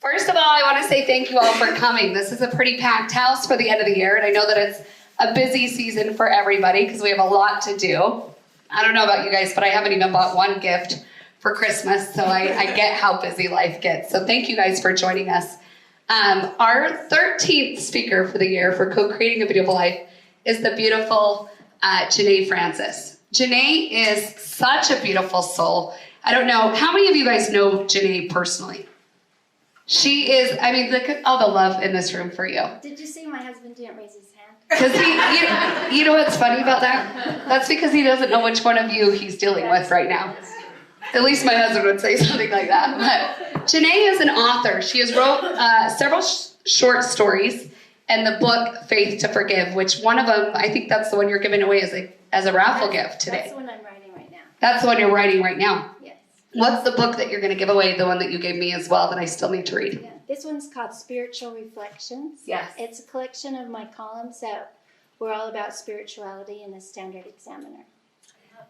First of all, I want to say thank you all for coming. This is a pretty packed house for the end of the year, and I know that it's a busy season for everybody because we have a lot to do. I don't know about you guys, but I haven't even bought one gift for Christmas, so I get how busy life gets. So thank you guys for joining us. Our 13th speaker for the year for Co-Creating a Beautiful Life is the beautiful Janae Francis. Janae is such a beautiful soul. I don't know, how many of you guys know Janae personally? She is, I mean, look at all the love in this room for you. Did you see my husband didn't raise his hand? Because you know what's funny about that? That's because he doesn't know which one of you he's dealing with right now. At least my husband would say something like that. But Janae is an author. She has wrote several short stories and the book Faith to Forgive, which one of them, I think that's the one you're giving away as a raffle gift today. That's the one I'm writing right now. That's the one you're writing right now? Yes. What's the book that you're going to give away, the one that you gave me as well that I still need to read? Yeah. This one's called Spiritual Reflections. Yes. It's a collection of my columns that were all about spirituality in the Standard Examiner.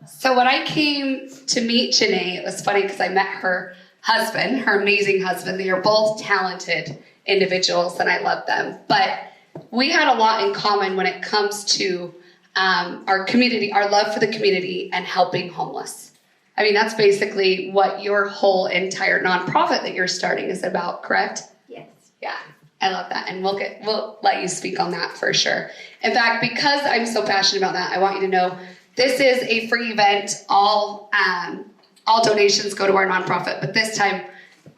So when I came to meet Janae, it was funny because I met her husband, her amazing husband. They are both talented individuals and I love them. But we had a lot in common when it comes to our community, our love for the community and helping homeless. I mean, that's basically what your whole entire nonprofit that you're starting is about, correct? Yes. Yeah, I love that. And we'll let you speak on that for sure. In fact, because I'm so passionate about that, I want you to know this is a free event. All donations go to our nonprofit, but this time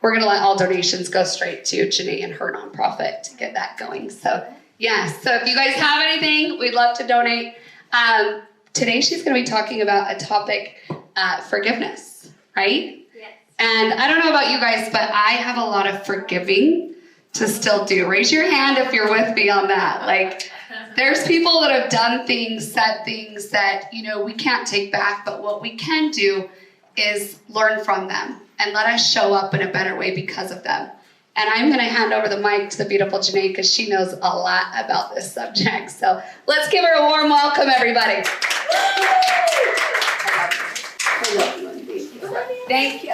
we're going to let all donations go straight to Janae and her nonprofit to get that going. So, yeah, so if you guys have anything, we'd love to donate. Today she's going to be talking about a topic, forgiveness, right? Yes. And I don't know about you guys, but I have a lot of forgiving to still do. Raise your hand if you're with me on that. Like, there's people that have done things, said things that, we can't take back, but what we can do is learn from them and let us show up in a better way because of them. And I'm going to hand over the mic to the beautiful Janae because she knows a lot about this subject. So let's give her a warm welcome, everybody. Thank you.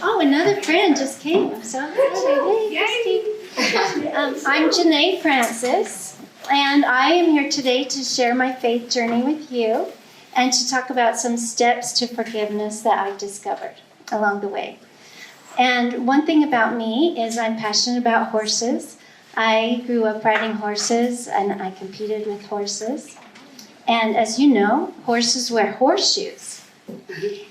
Oh, another friend just came. I'm so excited. Hey, I'm Janae Francis, and I am here today to share my faith journey with you and to talk about some steps to forgiveness that I've discovered along the way. And one thing about me is I'm passionate about horses. I grew up riding horses, and I competed with horses. And as you know, horses wear horseshoes.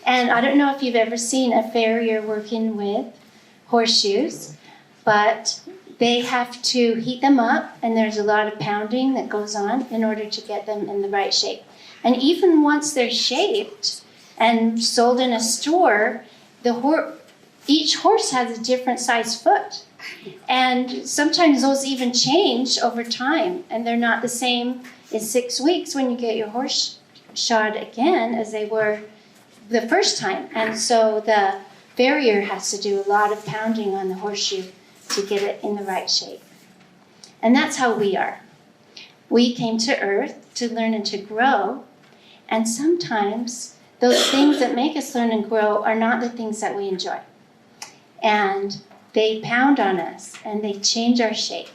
And I don't know if you've ever seen a farrier working with horseshoes, but they have to heat them up, and there's a lot of pounding that goes on in order to get them in the right shape. And even once they're shaped and sold in a store, each horse has a different size foot. And sometimes those even change over time, and they're not the same in 6 weeks when you get your horse shod again as they were the first time. And so the farrier has to do a lot of pounding on the horseshoe to get it in the right shape. And that's how we are. We came to earth to learn and to grow, and sometimes those things that make us learn and grow are not the things that we enjoy. And they pound on us, and they change our shape.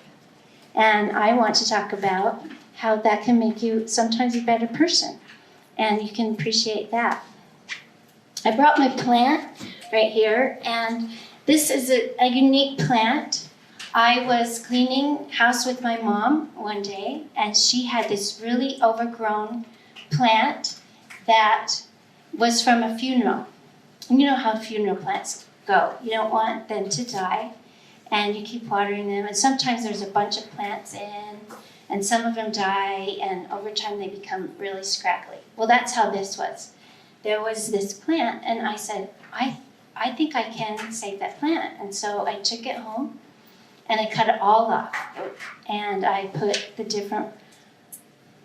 And I want to talk about how that can make you sometimes a better person, and you can appreciate that. I brought my plant right here, and this is a unique plant. I was cleaning house with my mom one day, and she had this really overgrown plant that was from a funeral. And you know how funeral plants go. You don't want them to die, and you keep watering them. And sometimes there's a bunch of plants in, and some of them die, and over time they become really scraggly. Well, that's how this was. There was this plant, and I said, I think I can save that plant. And so I took it home, and I cut it all off. And I put the different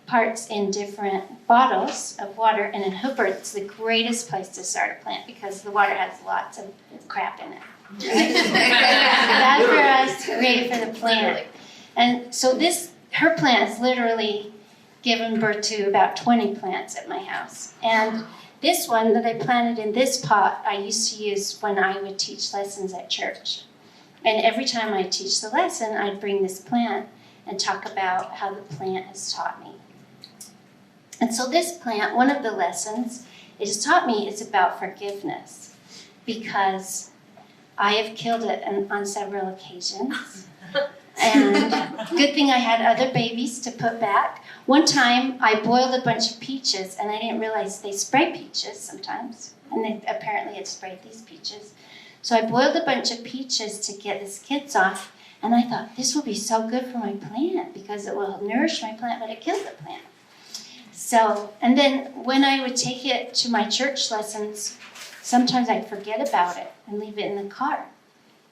parts in different bottles of water. And in Hooper, it's the greatest place to start a plant because the water has lots of crap in it. Right? Bad for us, great for the plant. And so her plant has literally given birth to about 20 plants at my house. And this one that I planted in this pot, I used to use when I would teach lessons at church. And every time I teach the lesson, I'd bring this plant and talk about how the plant has taught me. And so this plant, one of the lessons it has taught me is about forgiveness, because I have killed it on several occasions. And good thing I had other babies to put back. One time I boiled a bunch of peaches, and I didn't realize they spray peaches sometimes. And they apparently had sprayed these peaches. So I boiled a bunch of peaches to get the skids off, and I thought, this will be so good for my plant because it will nourish my plant, but it killed the plant. So, and then when I would take it to my church lessons, sometimes I'd forget about it and leave it in the car.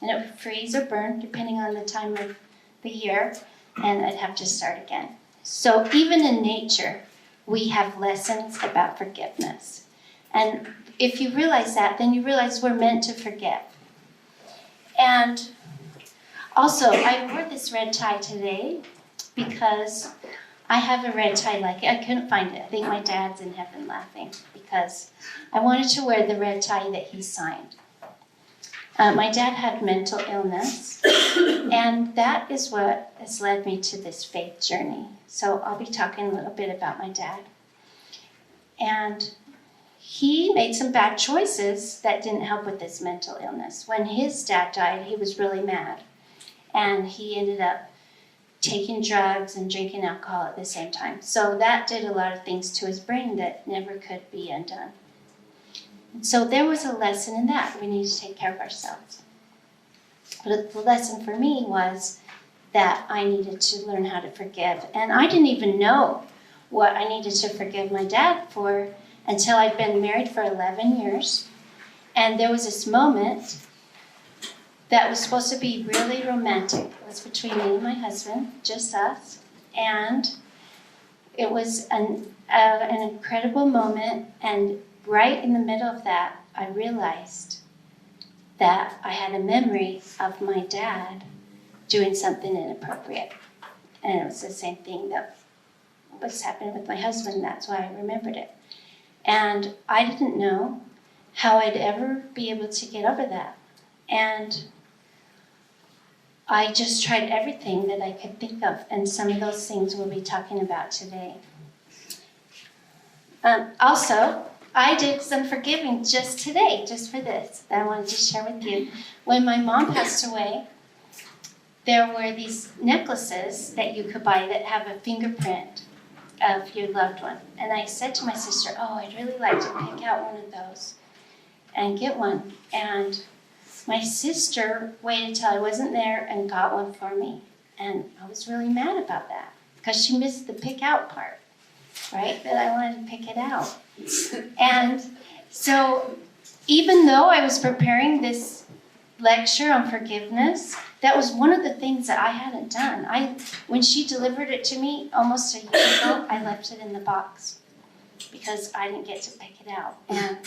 And it would freeze or burn, depending on the time of the year, and I'd have to start again. So even in nature, we have lessons about forgiveness. And if you realize that, then you realize we're meant to forgive. And also, I wore this red tie today because I have a red tie like it. I couldn't find it. I think my dad's in heaven laughing because I wanted to wear the red tie that he signed. My dad had mental illness, and that is what has led me to this faith journey. So I'll be talking a little bit about my dad. And he made some bad choices that didn't help with this mental illness. When his dad died, he was really mad, and he ended up taking drugs and drinking alcohol at the same time. So that did a lot of things to his brain that never could be undone. And so there was a lesson in that. We need to take care of ourselves. But the lesson for me was that I needed to learn how to forgive. And I didn't even know what I needed to forgive my dad for until I'd been married for 11 years. And there was this moment that was supposed to be really romantic. It was between me and my husband, just us. And it was an incredible moment. And right in the middle of that, I realized that I had a memory of my dad doing something inappropriate. And it was the same thing that was happening with my husband. That's why I remembered it. And I didn't know how I'd ever be able to get over that. And I just tried everything that I could think of, and some of those things we'll be talking about today. Also, I did some forgiving just today, just for this, that I wanted to share with you. When my mom passed away, there were these necklaces that you could buy that have a fingerprint of your loved one. And I said to my sister, oh, I'd really like to pick out one of those and get one. And my sister waited till I wasn't there and got one for me. And I was really mad about that because she missed the pick out part, right? But I wanted to pick it out. And so even though I was preparing this lecture on forgiveness, that was one of the things that I hadn't done. When she delivered it to me almost a year ago, I left it in the box because I didn't get to pick it out. And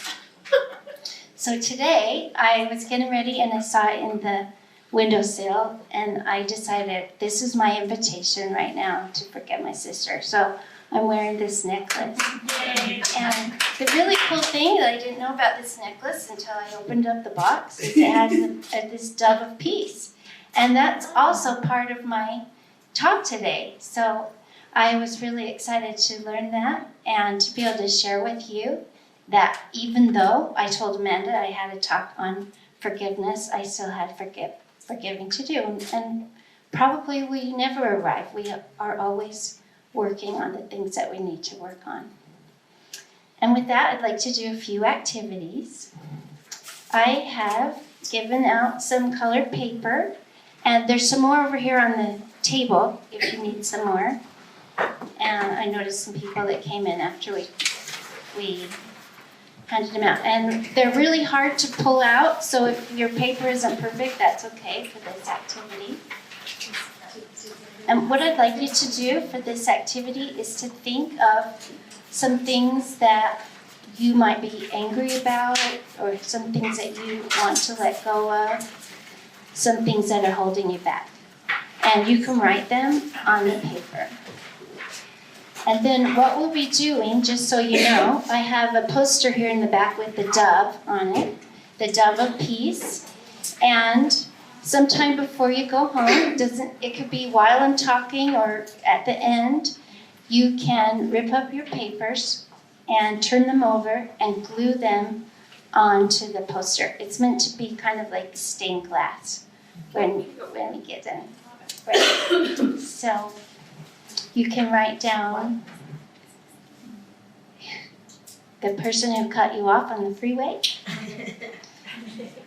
so today, I was getting ready and I saw it in the windowsill, and I decided this is my invitation right now to forgive my sister. So I'm wearing this necklace. And the really cool thing that I didn't know about this necklace until I opened up the box is it has this dove of peace. And that's also part of my talk today. So I was really excited to learn that and to be able to share with you that even though I told Amanda I had a talk on forgiveness, I still had forgiving to do. And probably we never arrive. We are always working on the things that we need to work on. And with that, I'd like to do a few activities. I have given out some colored paper, and there's some more over here on the table if you need some more. And I noticed some people that came in after we handed them out. And they're really hard to pull out, so if your paper isn't perfect, that's okay for this activity. And what I'd like you to do for this activity is to think of some things that you might be angry about, or some things that you want to let go of, some things that are holding you back. And you can write them on the paper. And then what we'll be doing, just so you know, I have a poster here in the back with the dove on it, the dove of peace. And sometime before you go home, it could be while I'm talking or at the end, you can rip up your papers and turn them over and glue them onto the poster. It's meant to be kind of like stained glass when we get done. Right. So you can write down the person who cut you off on the freeway.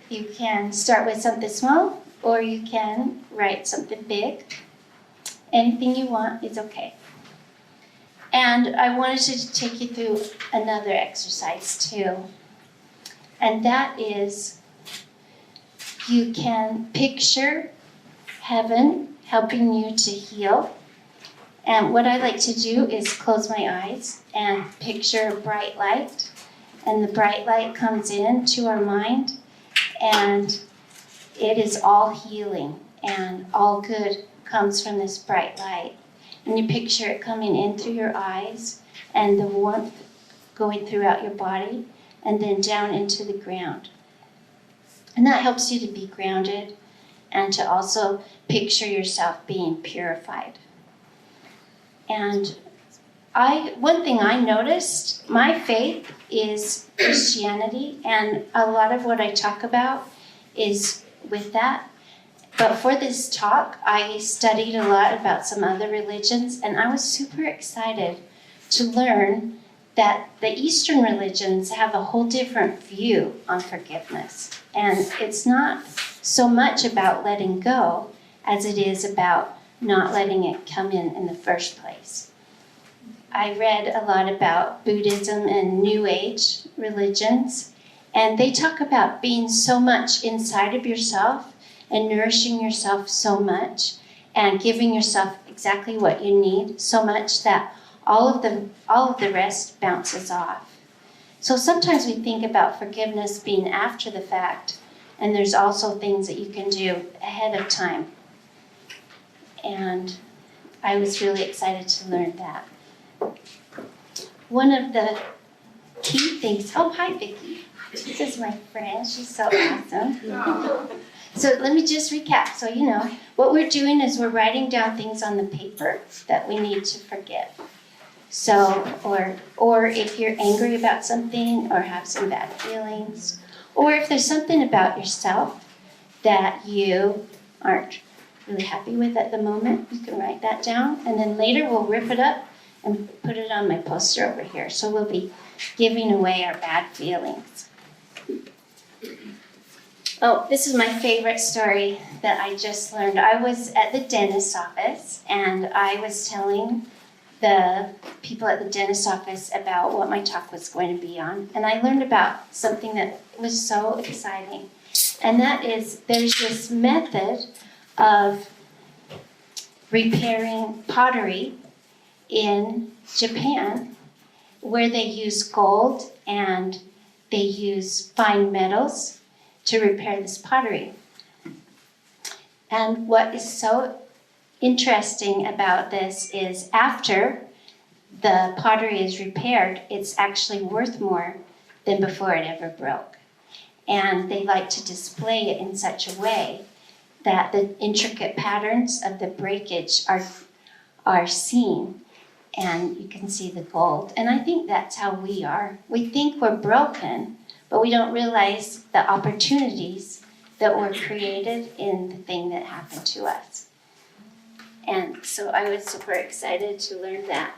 You can start with something small, or you can write something big. Anything you want is okay. And I wanted to take you through another exercise too. And that is, you can picture heaven helping you to heal. And what I like to do is close my eyes and picture a bright light. And the bright light comes in to our mind, and it is all healing, and all good comes from this bright light. And you picture it coming in through your eyes, and the warmth going throughout your body, and then down into the ground. And that helps you to be grounded, and to also picture yourself being purified. And one thing I noticed, my faith is Christianity, and a lot of what I talk about is with that. But for this talk, I studied a lot about some other religions, and I was super excited to learn that the Eastern religions have a whole different view on forgiveness. And it's not so much about letting go as it is about not letting it come in the first place. I read a lot about Buddhism and New Age religions, and they talk about being so much inside of yourself and nourishing yourself so much and giving yourself exactly what you need so much that all of the rest bounces off. So sometimes we think about forgiveness being after the fact, and there's also things that you can do ahead of time. And I was really excited to learn that. One of the key things, oh, hi, Vicki. This is my friend. She's so awesome. So let me just recap. So you know, what we're doing is we're writing down things on the paper that we need to forgive. So, or if you're angry about something or have some bad feelings, or if there's something about yourself that you aren't really happy with at the moment, you can write that down. And then later we'll rip it up and put it on my poster over here. So we'll be giving away our bad feelings. Oh, this is my favorite story that I just learned. I was at the dentist's office, and I was telling the people at the dentist's office about what my talk was going to be on. And I learned about something that was so exciting. And that is, there's this method of repairing pottery in Japan where they use gold and they use fine metals to repair this pottery. And what is so interesting about this is after the pottery is repaired, it's actually worth more than before it ever broke. And they like to display it in such a way that the intricate patterns of the breakage are seen, and you can see the gold. And I think that's how we are. We think we're broken, but we don't realize the opportunities that were created in the thing that happened to us. And so I was super excited to learn that.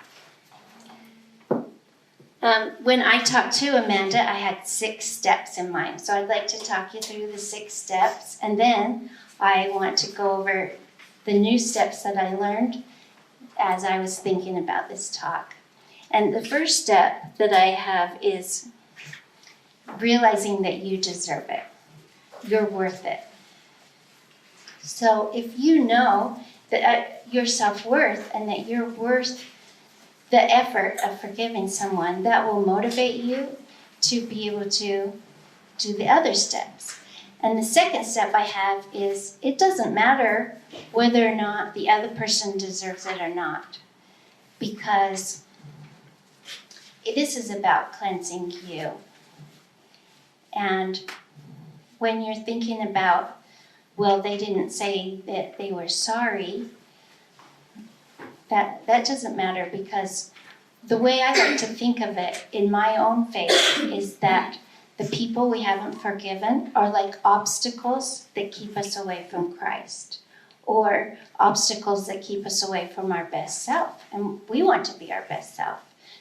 When I talked to Amanda, I had 6 steps in mind. So I'd like to talk you through the 6 steps, and then I want to go over the new steps that I learned as I was thinking about this talk. And the first step that I have is realizing that you deserve it. You're worth it. So if you know that your self-worth and that you're worth the effort of forgiving someone, that will motivate you to be able to do the other steps. And the second step I have is, it doesn't matter whether or not the other person deserves it or not, because this is about cleansing you. And when you're thinking about, well, they didn't say that they were sorry, that doesn't matter, because the way I like to think of it in my own faith is that the people we haven't forgiven are like obstacles that keep us away from Christ, or obstacles that keep us away from our best self. And we want to be our best self.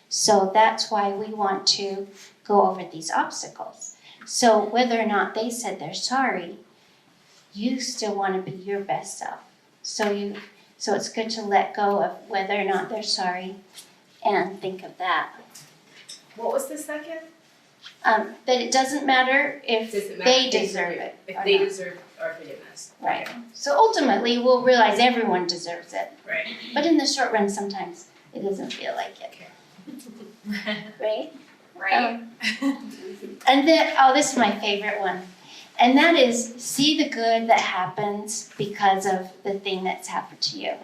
So that's why we want to go over these obstacles. So whether or not they said they're sorry, you still want to be your best self. So it's good to let go of whether or not they're sorry and think of that. What was the second? That it doesn't matter if they deserve it. If they deserve our forgiveness. Right. So ultimately, we'll realize everyone deserves it. Right. But in the short run, sometimes it doesn't feel like it. Right? Right. And then, this is my favorite one. And that is, see the good that happens because of the thing that's happened to you.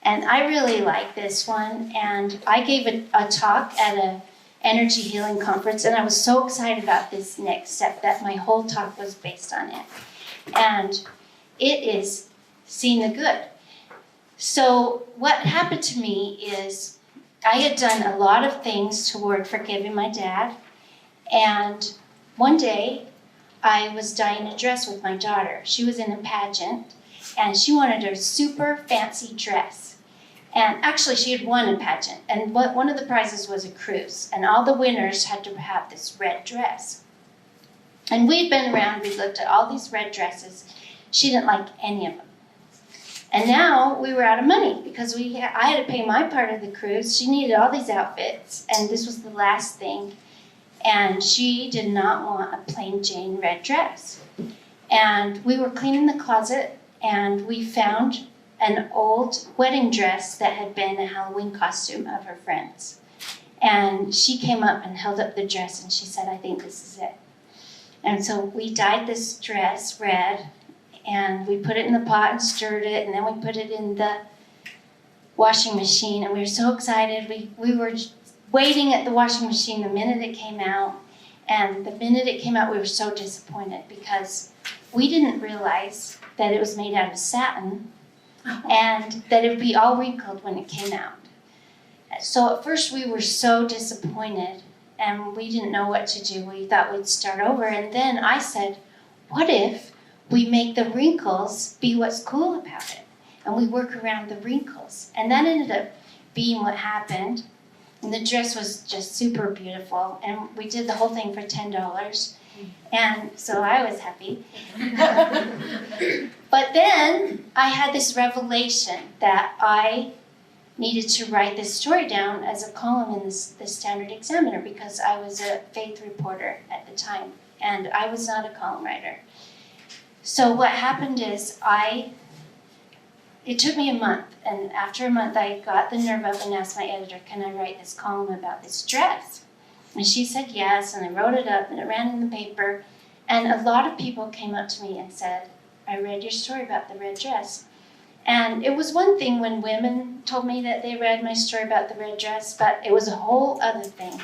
And I really like this one. And I gave a talk at a energy healing conference, and I was so excited about this next step that my whole talk was based on it. And it is seeing the good. So what happened to me is I had done a lot of things toward forgiving my dad. And one day I was dyeing a dress with my daughter. She was in a pageant, and she wanted a super fancy dress. And actually, she had won a pageant, and one of the prizes was a cruise, and all the winners had to have this red dress. And we'd been around, we looked at all these red dresses. She didn't like any of them. And now we were out of money because I had to pay my part of the cruise. She needed all these outfits, and this was the last thing. And she did not want a plain Jane red dress. And we were cleaning the closet, and we found an old wedding dress that had been a Halloween costume of her friends. And she came up and held up the dress, and she said, I think this is it. And so we dyed this dress red, and we put it in the pot and stirred it, and then we put it in the washing machine, and we were so excited. We were waiting at the washing machine the minute it came out, and the minute it came out, we were so disappointed because we didn't realize that it was made out of satin and that it would be all wrinkled when it came out. So at first we were so disappointed, and we didn't know what to do. We thought we'd start over, and then I said, what if we make the wrinkles be what's cool about it? And we work around the wrinkles. And that ended up being what happened. And the dress was just super beautiful. And we did the whole thing for $10. And so I was happy. But then I had this revelation that I needed to write this story down as a column in the Standard Examiner because I was a faith reporter at the time. And I was not a column writer. So what happened is it took me a month, and after a month I got the nerve up and asked my editor, can I write this column about this dress? And she said yes, and I wrote it up, and it ran in the paper, and a lot of people came up to me and said, I read your story about the red dress. And it was one thing when women told me that they read my story about the red dress, but it was a whole other thing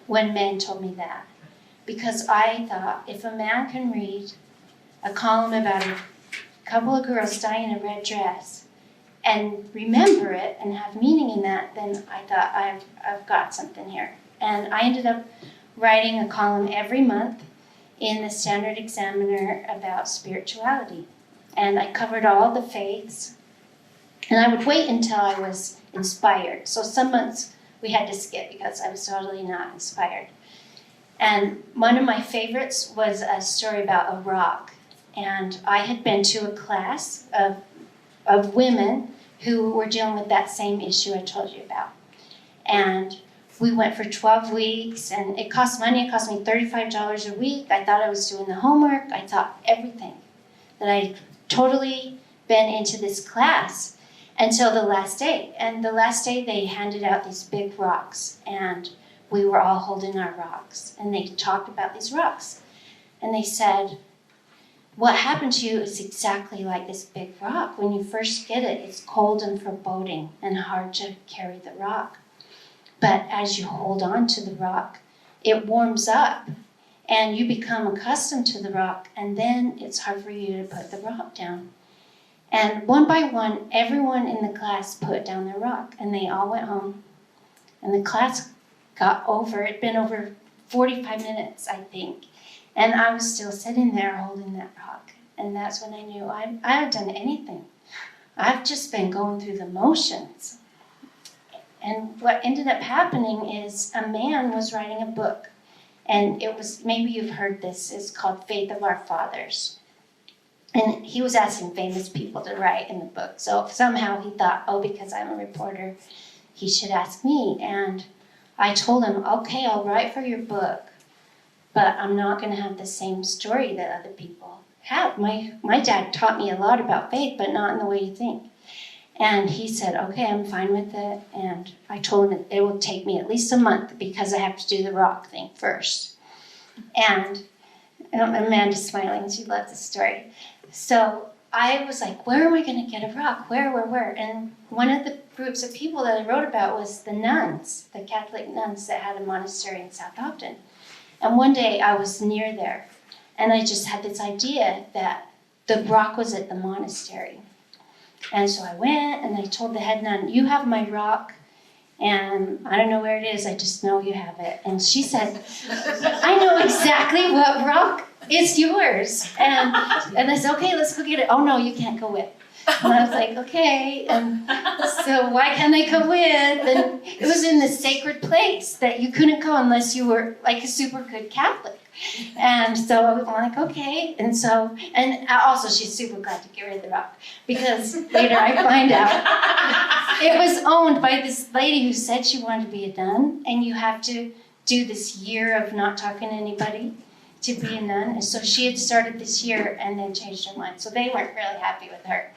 when men told me that. Because I thought, if a man can read a column about a couple of girls dyeing a red dress and remember it and have meaning in that, then I thought I've got something here. And I ended up writing a column every month in the Standard Examiner about spirituality. And I covered all the faiths. And I would wait until I was inspired. So some months we had to skip because I was totally not inspired. And one of my favorites was a story about a rock. And I had been to a class of women who were dealing with that same issue I told you about. And we went for 12 weeks, and it cost money. It cost me $35 a week. I thought I was doing the homework. I thought everything, that I'd totally been into this class until the last day. And the last day they handed out these big rocks, and we were all holding our rocks. And they talked about these rocks. And they said, what happened to you is exactly like this big rock. When you first get it, it's cold and foreboding and hard to carry the rock. But as you hold on to the rock, it warms up and you become accustomed to the rock, and then it's hard for you to put the rock down. And one by one, everyone in the class put down their rock, and they all went home. And the class got over, it'd been over 45 minutes, I think. And I was still sitting there holding that rock. And that's when I knew I haven't done anything. I've just been going through the motions. And what ended up happening is a man was writing a book. And it was, maybe you've heard this, it's called Faith of Our Fathers. And he was asking famous people to write in the book. So somehow he thought, oh, because I'm a reporter, he should ask me. And I told him, okay, I'll write for your book, but I'm not going to have the same story that other people have. My dad taught me a lot about faith, but not in the way you think. And he said, okay, I'm fine with it. And I told him it will take me at least a month because I have to do the rock thing first. And Amanda's smiling. She loves the story. So I was like, where am I going to get a rock? Where? And one of the groups of people that I wrote about was the nuns, the Catholic nuns that had a monastery in South Ogden. And one day I was near there, and I just had this idea that the rock was at the monastery. And so I went and I told the head nun, you have my rock, and I don't know where it is, I just know you have it. And she said, I know exactly what rock is yours. And I said, okay, let's go get it. Oh no, you can't go with. And I was like, okay. And so why can't I go with? And it was in this sacred place that you couldn't go unless you were like a super good Catholic. And so I'm like, okay. And so, and also she's super glad to get rid of the rock, because later I find out it was owned by this lady who said she wanted to be a nun, and you have to do this year of not talking to anybody to be a nun. And so she had started this year and then changed her mind. So they weren't really happy with her.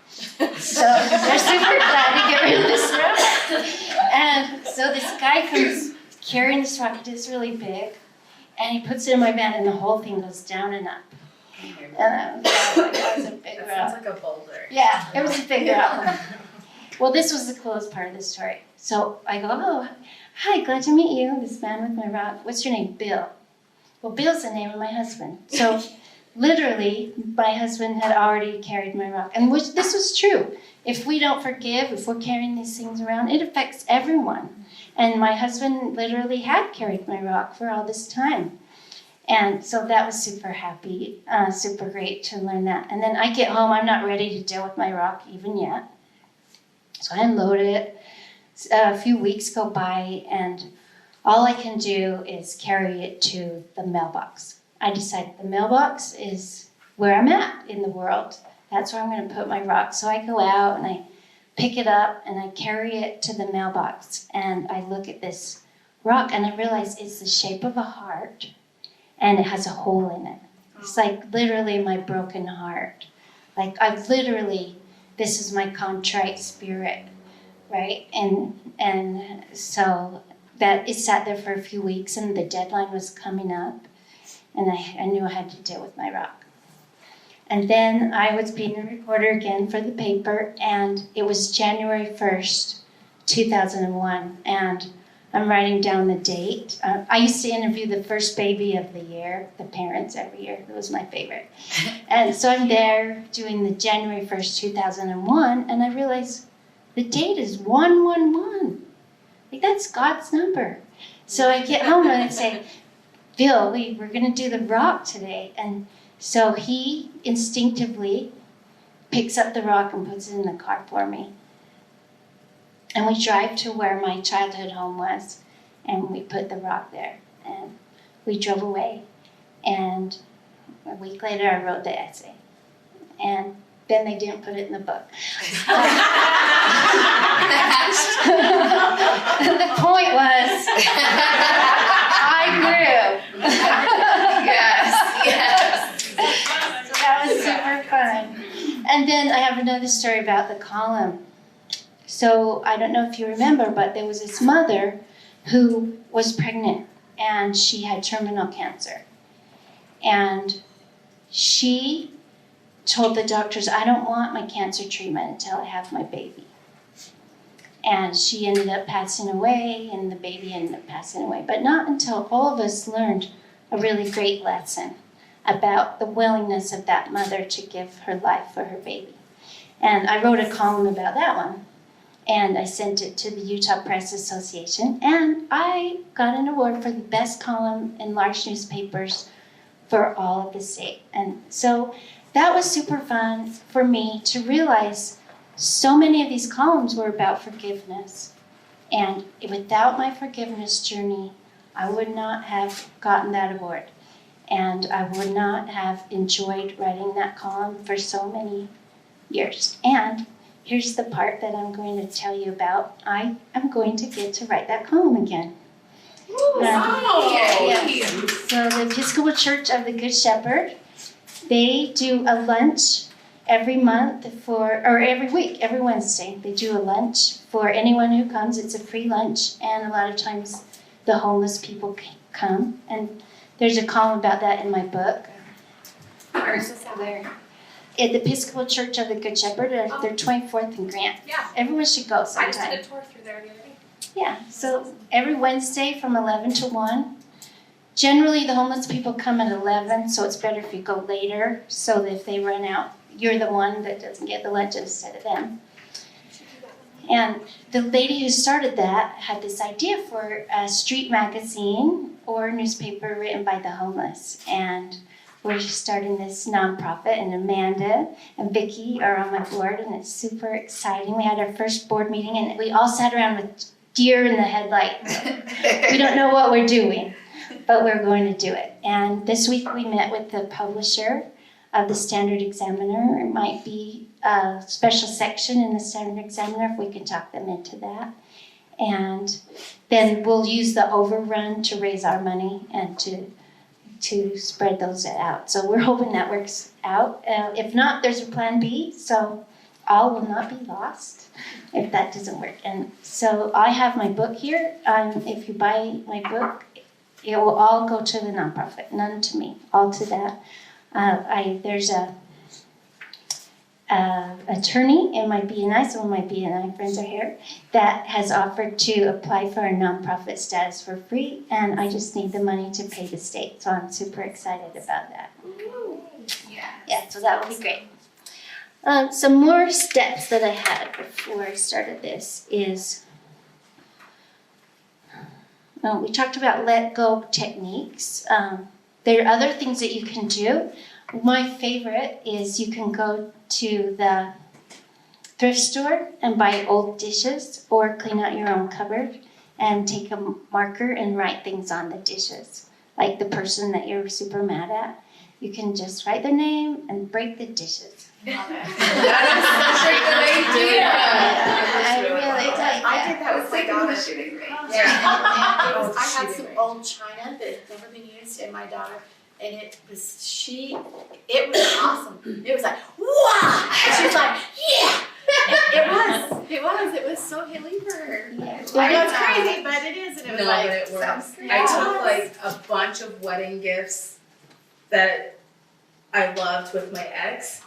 So they're super glad to get rid of this rock. And so this guy comes carrying this rock. It is really big. And he puts it in my van, and the whole thing goes down and up. And that was a big rock. Sounds like a boulder. Yeah, it was a big rock. Well, this was the coolest part of the story. So I go, oh, hi, glad to meet you, this man with my rock. What's your name? Bill. Well, Bill's the name of my husband. So literally, my husband had already carried my rock. And this was true. If we don't forgive, if we're carrying these things around, it affects everyone. And my husband literally had carried my rock for all this time. And so that was super happy, super great to learn that. And then I get home, I'm not ready to deal with my rock even yet. So I unload it. A few weeks go by, and all I can do is carry it to the mailbox. I decided the mailbox is where I'm at in the world. That's where I'm going to put my rock. So I go out and I pick it up and I carry it to the mailbox, and I look at this rock and I realize it's the shape of a heart and it has a hole in it. It's like literally my broken heart. Like I've literally, this is my contrite spirit, right? And so that it sat there for a few weeks, and the deadline was coming up, and I knew I had to deal with my rock. And then I was being a reporter again for the paper, and it was January 1st, 2001, and I'm writing down the date. I used to interview the first baby of the year, the parents every year. It was my favorite. And so I'm there doing the January 1st, 2001, and I realize the date is 111. Like, that's God's number. So I get home and I say, Bill, we're going to do the rock today. And so he instinctively picks up the rock and puts it in the car for me. And we drive to where my childhood home was, and we put the rock there. And we drove away. And a week later, I wrote the essay. And then they didn't put it in the book. The point was, I grew. Yes. So that was super fun. And then I have another story about the column. So I don't know if you remember, but there was this mother who was pregnant, and she had terminal cancer. And she told the doctors, I don't want my cancer treatment until I have my baby. And she ended up passing away, and the baby ended up passing away. But not until all of us learned a really great lesson about the willingness of that mother to give her life for her baby. And I wrote a column about that one. And I sent it to the Utah Press Association. And I got an award for the best column in large newspapers for all of the state. And so that was super fun for me to realize so many of these columns were about forgiveness. And without my forgiveness journey, I would not have gotten that award. And I would not have enjoyed writing that column for so many years. And here's the part that I'm going to tell you about. I am going to get to write that column again. Yes. So the Episcopal Church of the Good Shepherd, they do a lunch every month or every week, every Wednesday. They do a lunch for anyone who comes. It's a free lunch, and a lot of times the homeless people come. And there's a column about that in my book. At the Episcopal Church of the Good Shepherd, they're 24th and Grant. Yeah. Everyone should go sometime. I just did a tour through there the other day. Yeah, so every Wednesday from 11 to 1. Generally, the homeless people come at 11, so it's better if you go later, so that if they run out, you're the one that doesn't get the lunch instead of them. And the lady who started that had this idea for a street magazine or newspaper written by the homeless. And we're starting this nonprofit, and Amanda and Vicki are on my board, and it's super exciting. We had our first board meeting, and we all sat around with deer in the headlights. We don't know what we're doing, but we're going to do it. And this week we met with the publisher of the Standard Examiner. It might be a special section in the Standard Examiner if we can talk them into that. And then we'll use the overrun to raise our money and to spread those out. So we're hoping that works out. If not, there's a plan B, so all will not be lost if that doesn't work. And so I have my book here. If you buy my book, it will all go to the nonprofit, none to me, all to that. There's a attorney in my BNI, some of my BNI friends are here, that has offered to apply for a nonprofit status for free, and I just need the money to pay the state, so I'm super excited about that. Yeah, so that will be great. Some more steps that I had before I started this is, we talked about let go techniques. There are other things that you can do. My favorite is you can go to the thrift store and buy old dishes or clean out your own cupboard and take a marker and write things on the dishes. Like the person that you're super mad at, you can just write their name and break the dishes. That is such a good idea. I really like that. I did that with my daughter. I had some old china that had never been used in my daughter, and it was awesome. It was like, wow! And she was like, yeah! It was so hilly for her. Yeah. I know it's crazy, but it is, and it was No, like, but it works. sounds I took like a bunch of wedding gifts that I loved with my ex,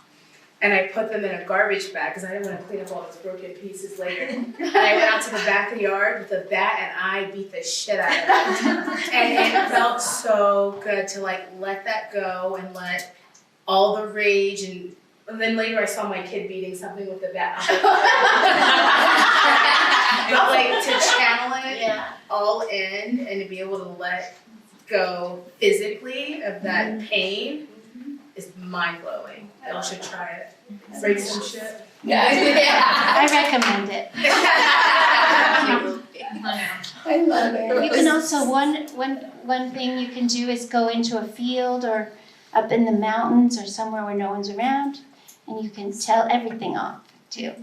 and I put them in a garbage bag because I didn't want to clean up all those broken pieces later. And I went out to the back of the yard with a bat and I beat the shit out of it. And it felt so good to like let that go and let all the rage and then later I saw my kid beating something with the bat. But like to channel it all in and to be able to let go physically of that pain is mind blowing. Y'all should try it. Break some shit. I recommend it. I love it. You can also, one thing you can do is go into a field or up in the mountains or somewhere where no one's around, and you can tell everything off too.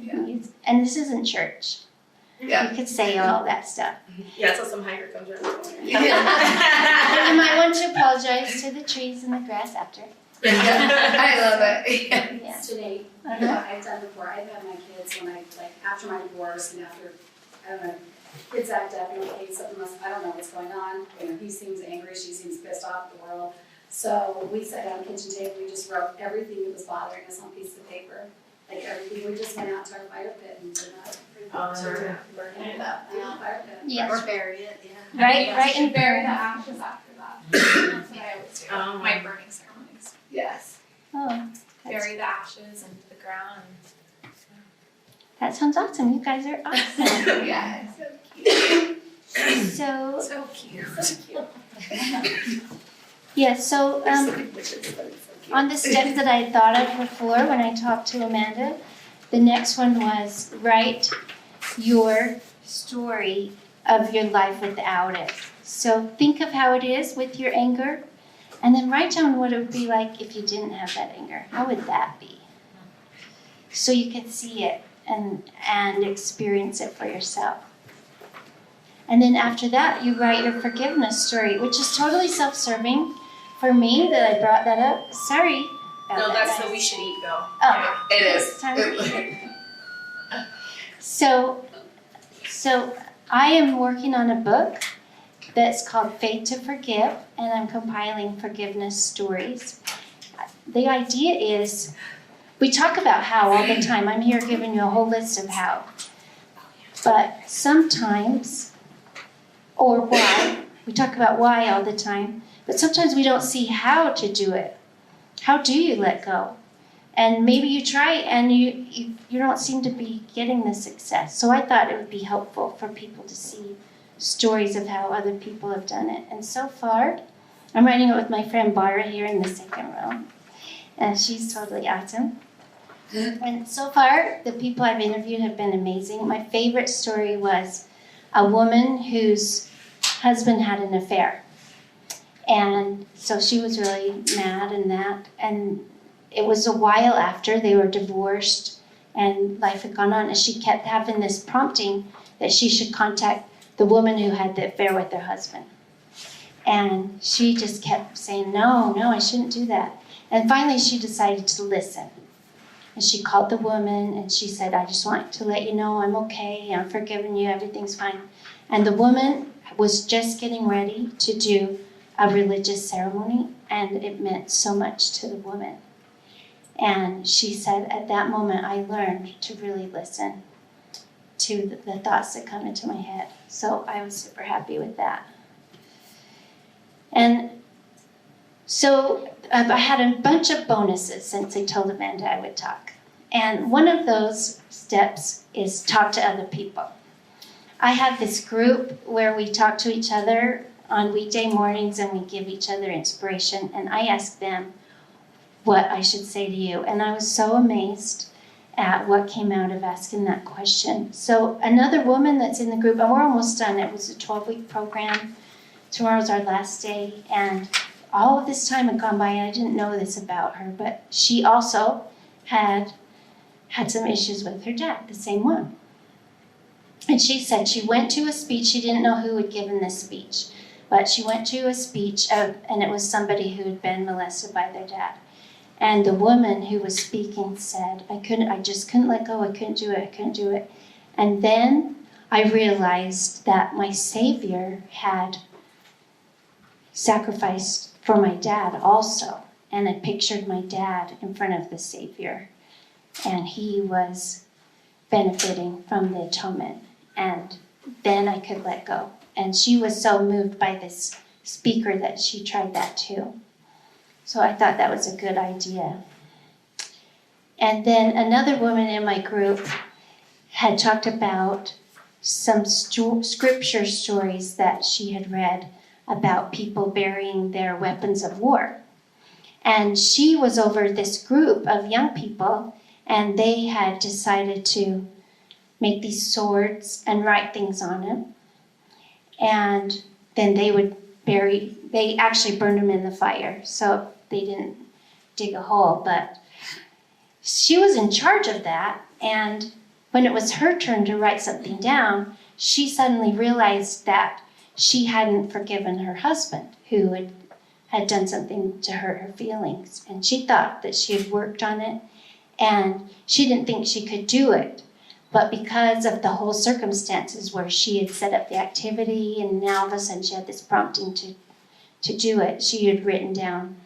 And this isn't church. Yeah. You could say all that stuff. Yeah, until some hiker comes around the corner. But you might want to apologize to the trees and the grass after. I love it. Yeah. Today, Uh-huh. I've done before. I've had my kids when after my divorce and after, I don't know, kids act up, hey, something must, I don't know what's going on. He seems angry, she seems pissed off at the world. So we sat down at the kitchen table, we just wrote everything that was bothering us on a piece of paper. like everything, we just went out to our fire pit and did that. Burning it up. Fire pit. Yes. Or bury it, yeah. Right in bury the there. ashes after that. That's what I always do. Oh. My burning ceremonies. Yes. Oh, that's- Bury the ashes into the ground. that sounds awesome. You guys are awesome. Yeah. So, So cute. yeah, so on the steps that I thought of before when I talked to Amanda, the next one was write your story of your life without it. So think of how it is with your anger, and then write down what it would be like if you didn't have that anger. How would that be? So you can see it and experience it for yourself. And then after that, you write your forgiveness story, which is totally self-serving for me that I brought that up. Sorry about No, that. that's the we should eat though. Oh, It it's time to eat. So I am working on a book that's called Faith to Forgive, and I'm compiling forgiveness stories. The idea is, we talk about how all the time. I'm here giving you a whole list of how. But sometimes, or why, we talk about why all the time, but sometimes we don't see how to do it. How do you let go? And maybe you try and you don't seem to be getting the success. So I thought it would be helpful for people to see stories of how other people have done it. And so far, I'm writing it with my friend Bara here in the second row. And she's totally awesome. And so far, the people I've interviewed have been amazing. My favorite story was a woman whose husband had an affair. And so she was really mad and that. And it was a while after they were divorced and life had gone on. And she kept having this prompting that she should contact the woman who had the affair with her husband. And she just kept saying, no, I shouldn't do that. And finally she decided to listen. And she called the woman and she said, I just want to let you know I'm okay, I'm forgiving you, everything's fine. And the woman was just getting ready to do a religious ceremony, and it meant so much to the woman. And she said, at that moment I learned to really listen to the thoughts that come into my head. So I was super happy with that. And so I had a bunch of bonuses since I told Amanda I would talk. And one of those steps is talk to other people. I have this group where we talk to each other on weekday mornings and we give each other inspiration. And I ask them what I should say to you. And I was so amazed at what came out of asking that question. So another woman that's in the group, and we're almost done. It was a 12-week program. Tomorrow's our last day. And all of this time had gone by and I didn't know this about her. But she also had some issues with her dad, the same one. And she said she went to a speech. She didn't know who had given this speech. But she went to a speech, and it was somebody who had been molested by their dad. And the woman who was speaking said, I just couldn't let go, I couldn't do it. And then I realized that my Savior had sacrificed for my dad also. And I pictured my dad in front of the Savior. And he was benefiting from the atonement. And then I could let go. And she was so moved by this speaker that she tried that too. So I thought that was a good idea. And then another woman in my group had talked about some scripture stories that she had read about people burying their weapons of war. And she was over this group of young people, and they had decided to make these swords and write things on them. And then they actually burned them in the fire. So they didn't dig a hole, but she was in charge of that. And when it was her turn to write something down, she suddenly realized that she hadn't forgiven her husband, who had done something to hurt her feelings. And she thought that she had worked on it, and she didn't think she could do it. But because of the whole circumstances where she had set up the activity and now all of a sudden she had this prompting to do it, she had written down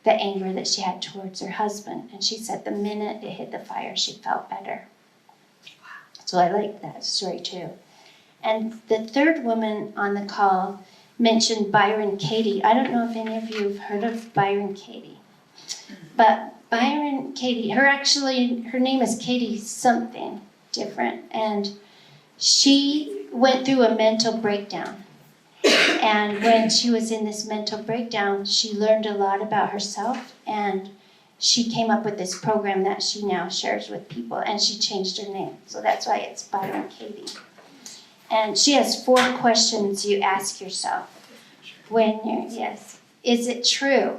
the anger that she had towards her husband. And she said the minute it hit the fire, she felt better. So I like that story too. And the third woman on the call mentioned Byron Katie. I don't know if any of you have heard of Byron Katie. But Byron Katie, her name is Katie something different. And she went through a mental breakdown. And when she was in this mental breakdown, she learned a lot about herself, and she came up with this program that she now shares with people, and she changed her name. So that's why it's Byron Katie. And she has 4 questions you ask yourself when is it true?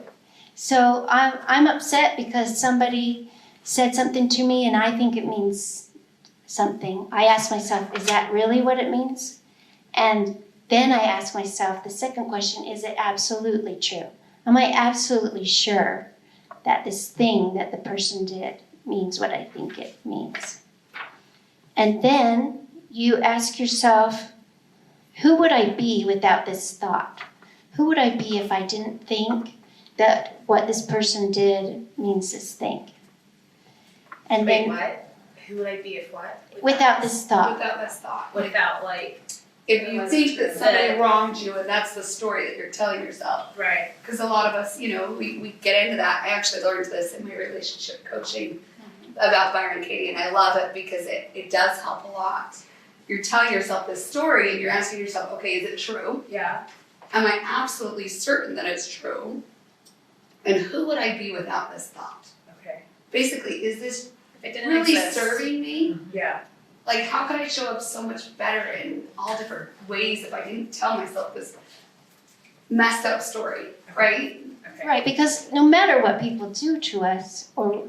So I'm upset because somebody said something to me and I think it means something. I ask myself, is that really what it means? And then I ask myself, the second question, is it absolutely true? Am I absolutely sure that this thing that the person did means what I think it means? And then you ask yourself, who would I be without this thought? Who would I be if I didn't think that what this person did means this thing? And Wait, then what? Who would I be if what? without this thought. Without this thought. Without like. If you think that somebody wronged you and that's the story that you're telling yourself. Right. Because a lot of us, we get into that. I actually learned this in my relationship coaching about Byron Katie, and I love it because it does help a lot. You're telling yourself this story and you're asking yourself, okay, is it true? Yeah. Am I absolutely certain that it's true? And who would I be without this thought? Okay. Basically, is this If it didn't really exist. serving me? Yeah. Like, how could I show up so much better in all different ways if I didn't tell myself this messed up story, right? Okay. Right, because no matter what people do to us or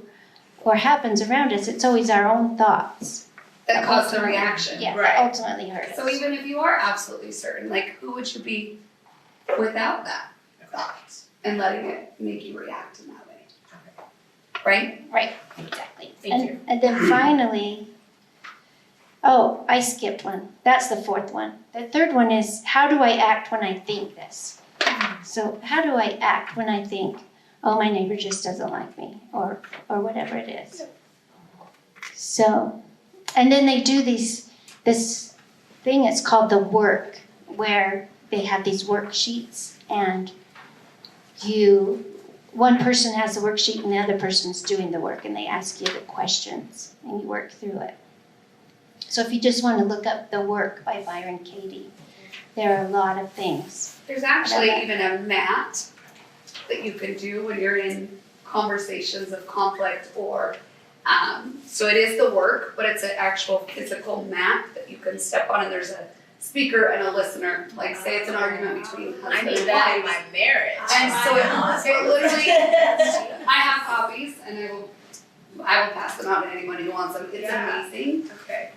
happens around us, it's always our own thoughts. That caused the reaction. Yeah, Right. that ultimately hurt us. So even if you are absolutely certain, like, who would you be without that thought and letting it make you react in that way? Right? Right, exactly. Thank you. And then finally, I skipped one. That's the 4th one. The 3rd one is, how do I act when I think this? So how do I act when I think, my neighbor just doesn't like me, or whatever it is? So, and then they do this thing, it's called the work, where they have these worksheets, and one person has the worksheet and the other person's doing the work, and they ask you the questions, and you work through it. So if you just want to look up The Work by Byron Katie, there are a lot of things. There's actually even a mat that you can do when you're in conversations of conflict or so it is the work, but it's an actual physical mat that you can step on, and there's a speaker and a listener. Like, say it's an argument between I husband need and that in wife. my marriage. And so it literally, I have copies, and I will pass them out to anyone who wants them. It's amazing. Okay.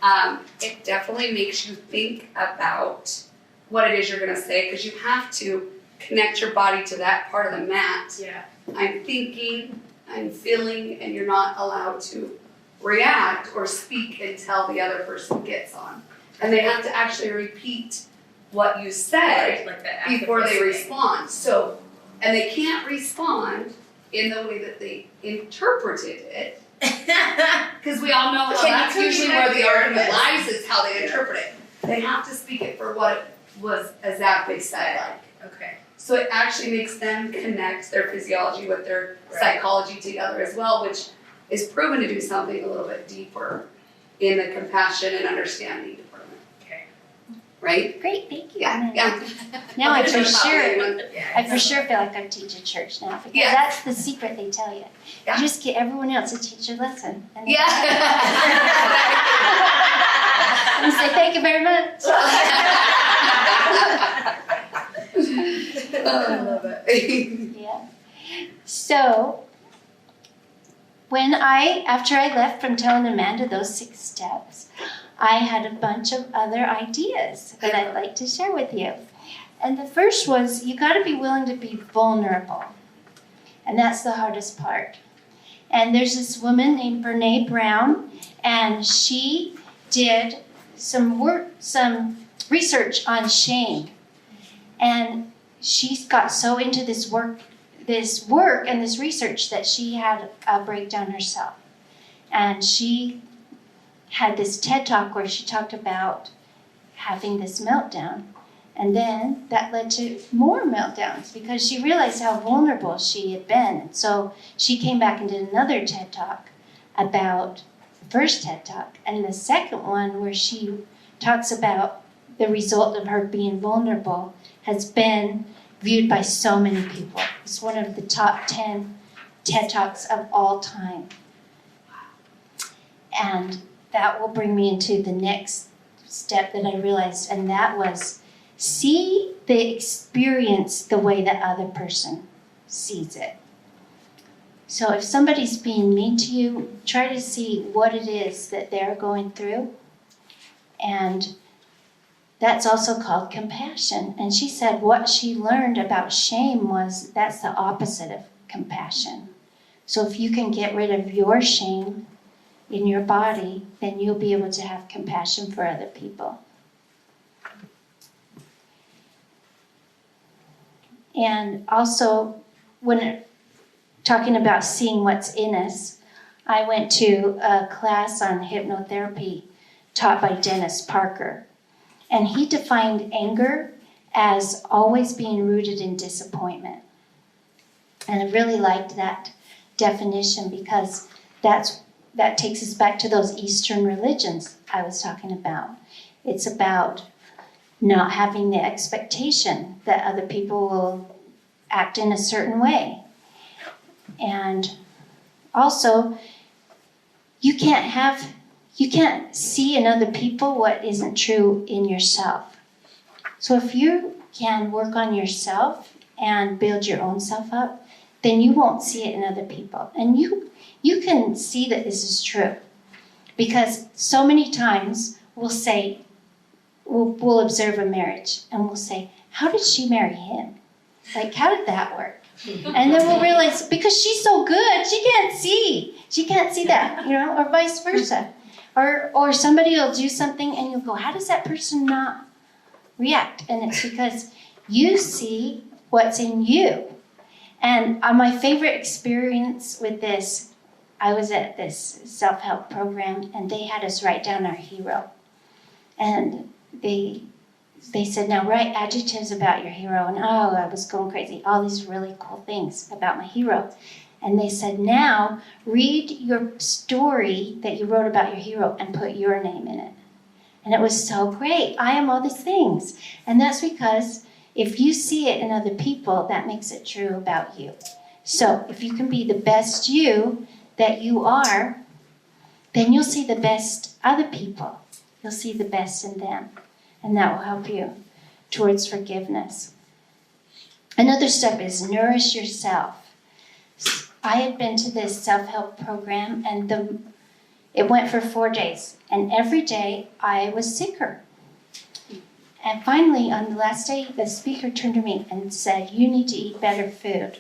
It definitely makes you think about what it is you're going to say, because you have to connect your body to that part of the mat. Yeah. I'm thinking, I'm feeling, and you're not allowed to react or speak until the other person gets on. And they have to actually repeat what you said Like that before they respond. So, and they can't respond in the way that they interpreted it, because we all know that's usually where the argument lies, is how they interpret it. They have to speak it for what it was exactly said like. Okay. So it actually makes them connect their physiology with their psychology together as well, which is proven to do something a little bit deeper in the compassion and understanding department. Okay. Right? Great, thank you. Yeah, yeah. Now I I'll for get them sure, out. I for sure feel like I'm teaching church now, because Yeah. that's the secret they tell you. Yeah. You just get everyone else to teach your lesson. And then Yeah. you say, thank you very much. I love it. Yeah. So, after I left from telling Amanda those 6 steps, I had a bunch of other ideas that I'd like to share with you. And the first was, you got to be willing to be vulnerable. And that's the hardest part. And there's this woman named Brene Brown, and she did some research on shame. And she's got so into this work this work and this research that she had a breakdown herself. And she had this TED Talk where she talked about having this meltdown. And then that led to more meltdowns because she realized how vulnerable she had been. And so she came back and did another TED Talk about the first TED Talk. And the second one where she talks about the result of her being vulnerable has been viewed by so many people. It's one of the top 10 TED Talks of all time. And that will bring me into the next step that I realized, and that was see the experience the way the other person sees it. So if somebody's being mean to you, try to see what it is that they're going through. And that's also called compassion. And she said what she learned about shame was that's the opposite of compassion. So if you can get rid of your shame in your body, then you'll be able to have compassion for other people. And also, when talking about seeing what's in us, I went to a class on hypnotherapy taught by Dennis Parker. And he defined anger as always being rooted in disappointment. And I really liked that definition because that takes us back to those Eastern religions I was talking about. It's about not having the expectation that other people will act in a certain way. And also, you can't see in other people what isn't true in yourself. So if you can work on yourself and build your own self up, then you won't see it in other people. And you can see that this is true. Because so many times we'll observe a marriage and we'll say, how did she marry him? Like, how did that work? And then we'll realize, because she's so good, she can't see that, or vice versa. Or somebody will do something and you'll go, how does that person not react? And it's because you see what's in you. And my favorite experience with this, I was at this self-help program and they had us write down our hero. And they said, now write adjectives about your hero. And I was going crazy. All these really cool things about my hero. And they said, now read your story that you wrote about your hero and put your name in it. And it was so great. I am all these things. And that's because if you see it in other people, that makes it true about you. So if you can be the best you that you are, then you'll see the best other people. You'll see the best in them. And that will help you towards forgiveness. Another step is nourish yourself. I had been to this self-help program and it went for 4 days. And every day I was sicker. And finally, on the last day, the speaker turned to me and said, you need to eat better food.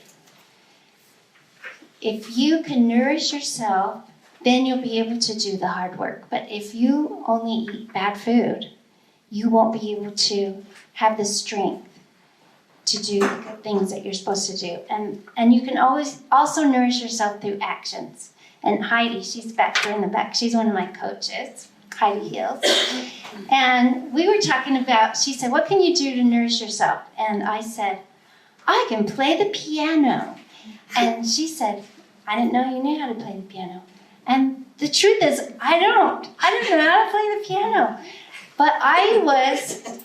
If you can nourish yourself, then you'll be able to do the hard work. But if you only eat bad food, you won't be able to have the strength to do the things that you're supposed to do. And you can always also nourish yourself through actions. And Heidi, she's back there in the back. She's one of my coaches, Heidi Hills. And we were talking about, she said, what can you do to nourish yourself? And I said, I can play the piano. And she said, I didn't know you knew how to play the piano. And the truth is, I don't know how to play the piano. But I was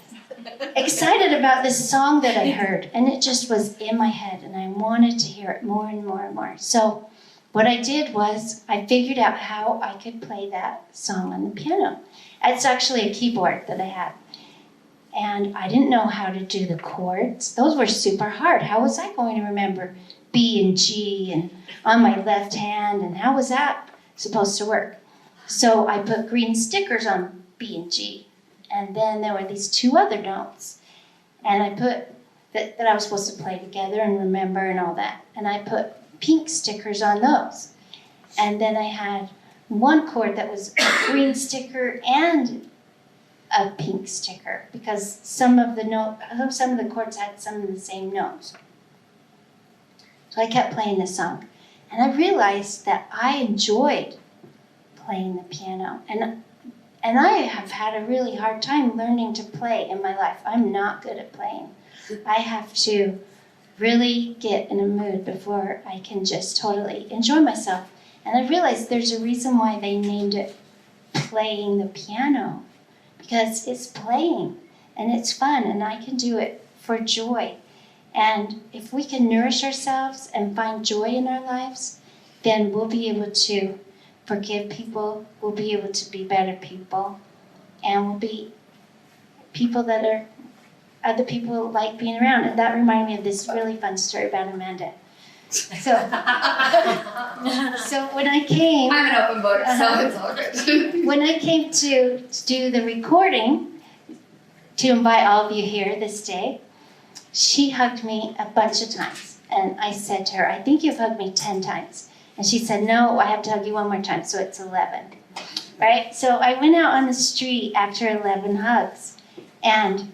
excited about this song that I heard, and it just was in my head, and I wanted to hear it more and more and more. So what I did was I figured out how I could play that song on the piano. It's actually a keyboard that I had. And I didn't know how to do the chords. Those were super hard. How was I going to remember B and G and on my left hand, and how was that supposed to work? So I put green stickers on B and G. And then there were these 2 other notes. And I put that I was supposed to play together and remember and all that. And I put pink stickers on those. And then I had 1 chord that was a green sticker and a pink sticker because some of the chords had some of the same notes. So I kept playing the song. And I realized that I enjoyed playing the piano. And I have had a really hard time learning to play in my life. I'm not good at playing. I have to really get in a mood before I can just totally enjoy myself. And I realized there's a reason why they named it playing the piano, because it's playing and it's fun and I can do it for joy. And if we can nourish ourselves and find joy in our lives, then we'll be able to forgive people, we'll be able to be better people, and we'll be people that are other people like being around. And that reminded me of this really fun story about Amanda. So when I came, I'm an open book, so it's all good. when I came to do the recording, to invite all of you here this day, she hugged me a bunch of times. And I said to her, I think you've hugged me 10 times. And she said, no, I have to hug you one more time, so it's 11. Right? So I went out on the street after 11 hugs. And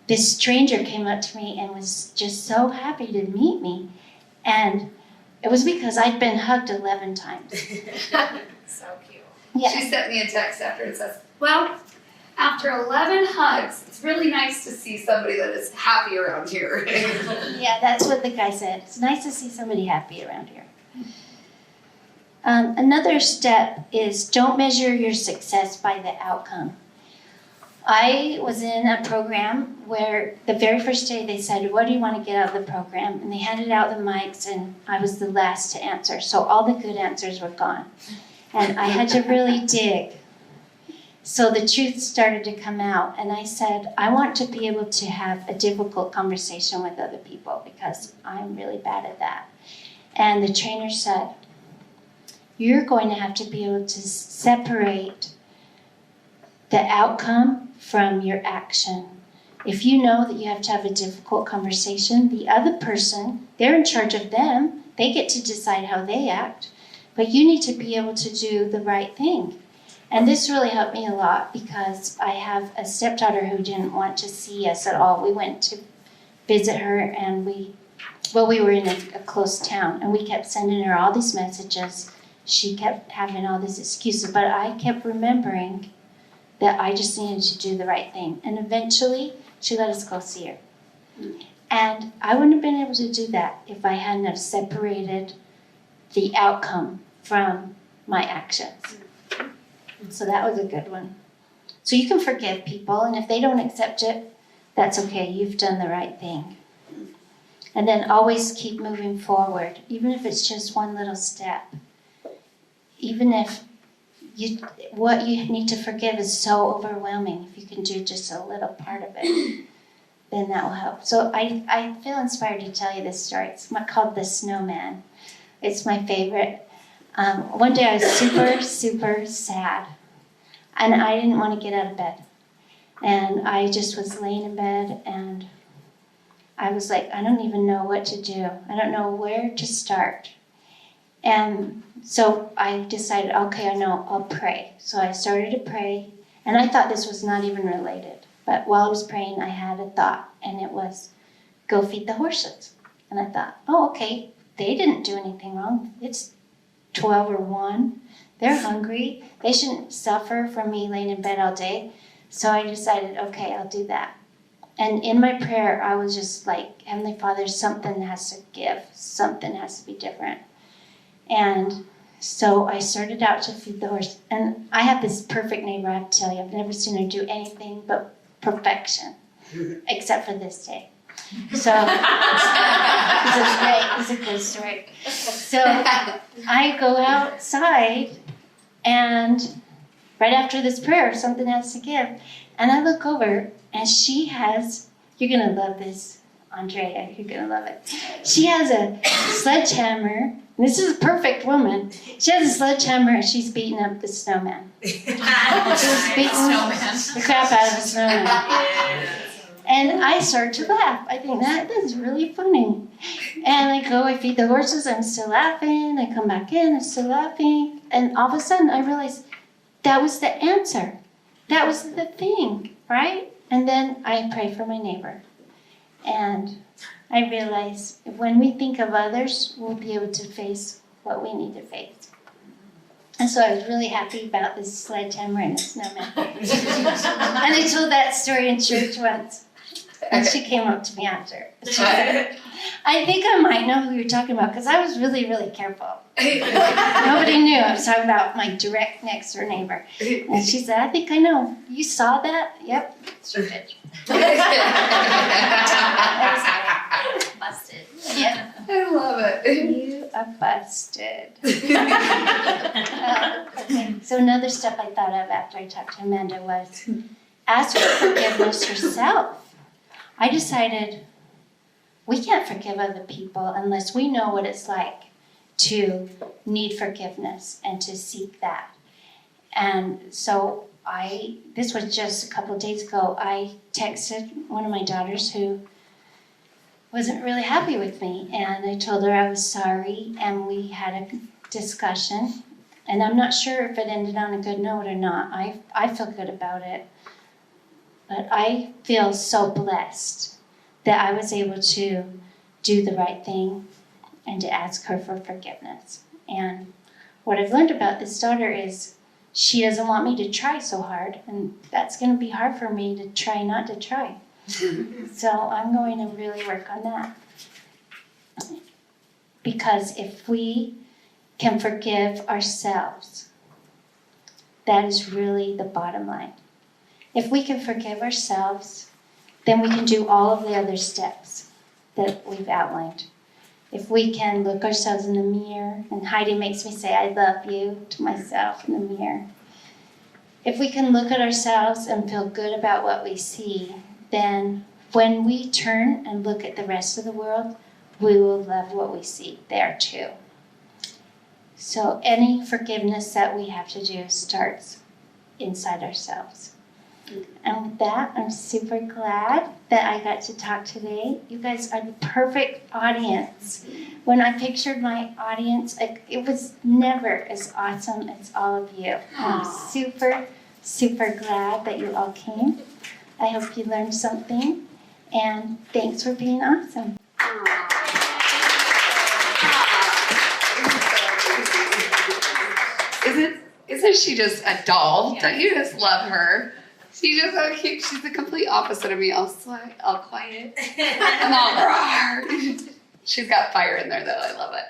this stranger came up to me and was just so happy to meet me. And it was because I'd been hugged 11 times. So cute. Yeah. She sent me a text after and says, well, after 11 hugs, it's really nice to see somebody that is happy around here. Yeah, that's what the guy said. It's nice to see somebody happy around here. Another step is don't measure your success by the outcome. I was in a program where the very first day they said, what do you want to get out of the program? And they handed out the mics and I was the last to answer. So all the good answers were gone. And I had to really dig. So the truth started to come out. And I said, I want to be able to have a difficult conversation with other people because I'm really bad at that. And the trainer said, you're going to have to be able to separate the outcome from your action. If you know that you have to have a difficult conversation, the other person, they're in charge of them. They get to decide how they act. But you need to be able to do the right thing. And this really helped me a lot because I have a stepdaughter who didn't want to see us at all. We went to visit her and we were in a close town and we kept sending her all these messages. She kept having all these excuses, but I kept remembering that I just needed to do the right thing. And eventually, she let us go see her. And I wouldn't have been able to do that if I hadn't have separated the outcome from my actions. So that was a good one. So you can forgive people, and if they don't accept it, that's okay. You've done the right thing. And then always keep moving forward, even if it's just one little step. Even if what you need to forgive is so overwhelming, if you can do just a little part of it, then that will help. So I feel inspired to tell you this story. It's called The Snowman. It's my favorite. One day I was super, super sad, and I didn't want to get out of bed. And I just was laying in bed, and I was like, I don't even know what to do. I don't know where to start. And so I decided, okay, I know, I'll pray. So I started to pray, and I thought this was not even related. But while I was praying, I had a thought, and it was, go feed the horses. And I thought, oh, okay, they didn't do anything wrong. It's 12 or 1. They're hungry. They shouldn't suffer from me laying in bed all day. So I decided, okay, I'll do that. And in my prayer, I was just like, Heavenly Father, something has to give. Something has to be different. And so I started out to feed the horse. And I have this perfect neighbor, I have to tell you. I've never seen her do anything but perfection, except for this day. So it's a good story. So I go outside, and right after this prayer, something has to give. And I look over, and she has, you're going to love this, Andrea, you're going to love it. She has a sledgehammer. This is a perfect woman. She has a sledgehammer and she's beating up the snowman. She's beating the crap out of the snowman. And I start to laugh. I think that is really funny. And I feed the horses, I'm still laughing. I come back in, I'm still laughing. And all of a sudden I realized that was the answer. That was the thing, right? And then I pray for my neighbor. And I realize when we think of others, we'll be able to face what we need to face. And so I was really happy about this sledgehammer and the snowman. And I told that story in church once. And she came up to me after. She said, I think I might know who you're talking about, because I was really, really careful. Nobody knew I was talking about my direct next door neighbor. And she said, I think I know. You saw that? Yep. Sure did. Busted. Yep. I love it. You are busted. Okay. So another step I thought of after I talked to Amanda was ask for forgiveness yourself. I decided we can't forgive other people unless we know what it's like to need forgiveness and to seek that. And so this was just a couple of days ago, I texted one of my daughters who wasn't really happy with me, and I told her I was sorry, and we had a discussion, and I'm not sure if it ended on a good note or not. I feel good about it, but I feel so blessed that I was able to do the right thing and to ask her for forgiveness. And what I've learned about this daughter is she doesn't want me to try so hard, and that's going to be hard for me to try not to try. So I'm going to really work on that. Because if we can forgive ourselves, that is really the bottom line. If we can forgive ourselves, then we can do all of the other steps that we've outlined. If we can look ourselves in the mirror, and Heidi makes me say, I love you to myself in the mirror. If we can look at ourselves and feel good about what we see, then when we turn and look at the rest of the world, we will love what we see there too. So any forgiveness that we have to do starts inside ourselves. And with that, I'm super glad that I got to talk today. You guys are the perfect audience. When I pictured my audience, it was never as awesome as all of you. I'm super, super glad that you all came. I hope you learned something, and thanks for being awesome. Isn't she just a doll? Don't you just love her? She's just so cute. She's the complete opposite of me. All quiet. And all roar. She's got fire in there, though. I love it.